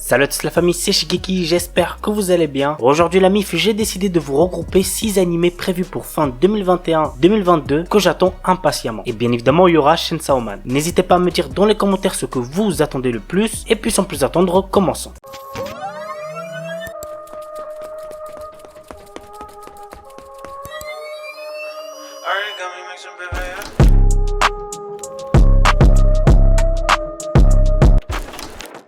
Salut à tous la famille, c'est Shigeki, j'espère que vous allez bien. Aujourd'hui la MIF, j'ai décidé de vous regrouper 6 animés prévus pour fin 2021-2022 que j'attends impatiemment. Et bien évidemment il y aura Chainsaw Man. N'hésitez pas à me dire dans les commentaires ce que vous attendez le plus. Et puis sans plus attendre, commençons.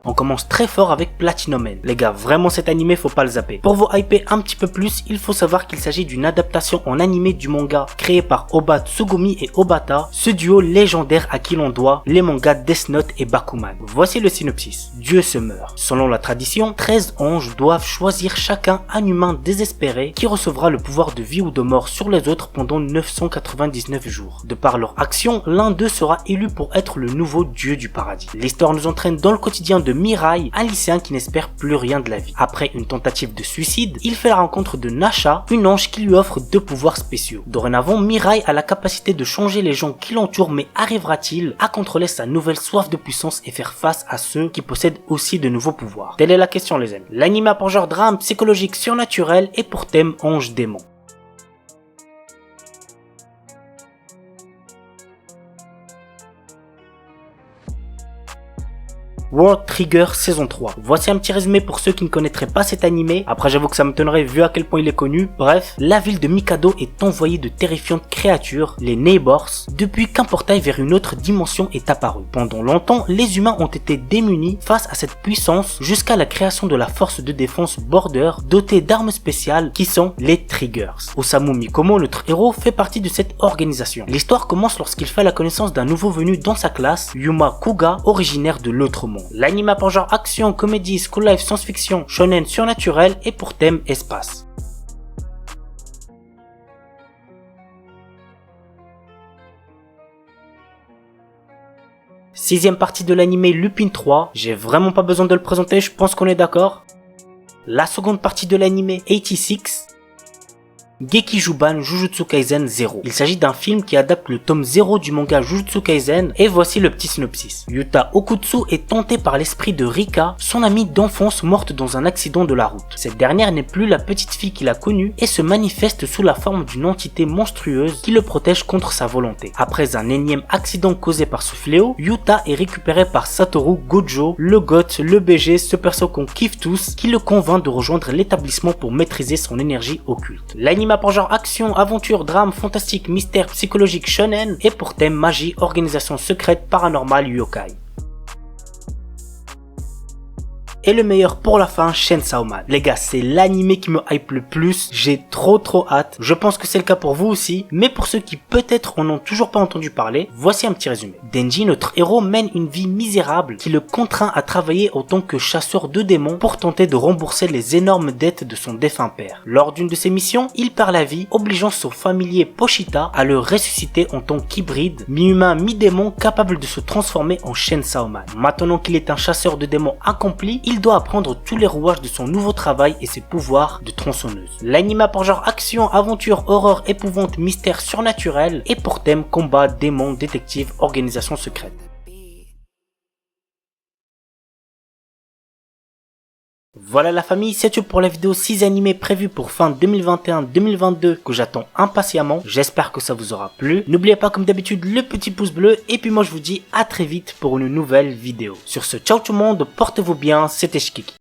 On commence très fort avec Platinum Man. Les gars, vraiment cet animé faut pas le zapper. Pour vous hyper un petit peu plus, il faut savoir qu'il s'agit d'une adaptation en animé du manga créé par Oba Tsugumi et Obata, ce duo légendaire à qui l'on doit les mangas Death Note et Bakuman. Voici le synopsis. Dieu se meurt. Selon la tradition, 13 anges doivent choisir chacun un humain désespéré qui recevra le pouvoir de vie ou de mort sur les autres pendant 999 jours. De par leur action, l'un d'eux sera élu pour être le nouveau dieu du paradis. L'histoire nous entraîne dans le quotidien de Mirai, un lycéen qui n'espère plus rien de la vie. Après une tentative de suicide, il fait la rencontre de Nasha, une ange qui lui offre 2 pouvoirs spéciaux. Dorénavant, Mirai a la capacité de changer les gens qui l'entourent, mais arrivera-t-il à contrôler sa nouvelle soif de puissance et faire face à ceux qui possèdent aussi de nouveaux pouvoirs? Telle est la question les amis. L'anime a pour genre drame psychologique surnaturel et pour thème ange-démon. World Trigger saison 3. Voici un petit résumé pour ceux qui ne connaîtraient pas cet animé. Après j'avoue que ça m'étonnerait vu à quel point il est connu. Bref, la ville de Mikado est envahie de terrifiantes créatures, les Neighbors, depuis qu'un portail vers une autre dimension est apparu. Pendant longtemps, les humains ont été démunis face à cette puissance jusqu'à la création de la force de défense Border dotée d'armes spéciales qui sont les Triggers. Osamu Mikomo, notre héros, fait partie de cette organisation. L'histoire commence lorsqu'il fait la connaissance d'un nouveau venu dans sa classe, Yuma Kuga, originaire de l'autre monde. L'anime a pour genre action, comédie, school life, science-fiction, shonen surnaturel et pour thème espace. Sixième partie de l'anime Lupin 3, j'ai vraiment pas besoin de le présenter, je pense qu'on est d'accord. La seconde partie de l'anime 86, Gekijuban Jujutsu Kaisen 0. Il s'agit d'un film qui adapte le tome 0 du manga Jujutsu Kaisen et voici le petit synopsis. Yuta Okutsu est tenté par l'esprit de Rika, son amie d'enfance morte dans un accident de la route. Cette dernière n'est plus la petite fille qu'il a connue et se manifeste sous la forme d'une entité monstrueuse qui le protège contre sa volonté. Après un énième accident causé par ce fléau, Yuta est récupéré par Satoru Gojo, le goth, le BG, ce perso qu'on kiffe tous, qui le convainc de rejoindre l'établissement pour maîtriser son énergie occulte. L'anime pour genre action, aventure, drame, fantastique, mystère, psychologique, shonen et pour thème magie, organisation secrète, paranormale, yokai. Et le meilleur pour la fin, Chainsaw Man. Les gars, c'est l'anime qui me hype le plus, j'ai trop hâte, je pense que c'est le cas pour vous aussi, mais pour ceux qui peut-être en ont toujours pas entendu parler, voici un petit résumé. Denji, notre héros, mène une vie misérable qui le contraint à travailler en tant que chasseur de démons pour tenter de rembourser les énormes dettes de son défunt père. Lors d'une de ses missions, il perd la vie, obligeant son familier Pochita à le ressusciter en tant qu'hybride, mi-humain, mi-démon, capable de se transformer en Chainsaw Man. Maintenant qu'il est un chasseur de démons accompli, il doit apprendre tous les rouages de son nouveau travail et ses pouvoirs de tronçonneuse. L'anime a pour genre action, aventure, horreur, épouvante, mystère surnaturel et pour thème combat, démon, détective, organisation secrète. Voilà la famille, c'est tout pour la vidéo 6 animés prévus pour fin 2021-2022 que j'attends impatiemment. J'espère que ça vous aura plu. N'oubliez pas comme d'habitude le petit pouce bleu et puis moi je vous dis à très vite pour une nouvelle vidéo. Sur ce, ciao tout le monde, portez-vous bien, c'était Shigeki.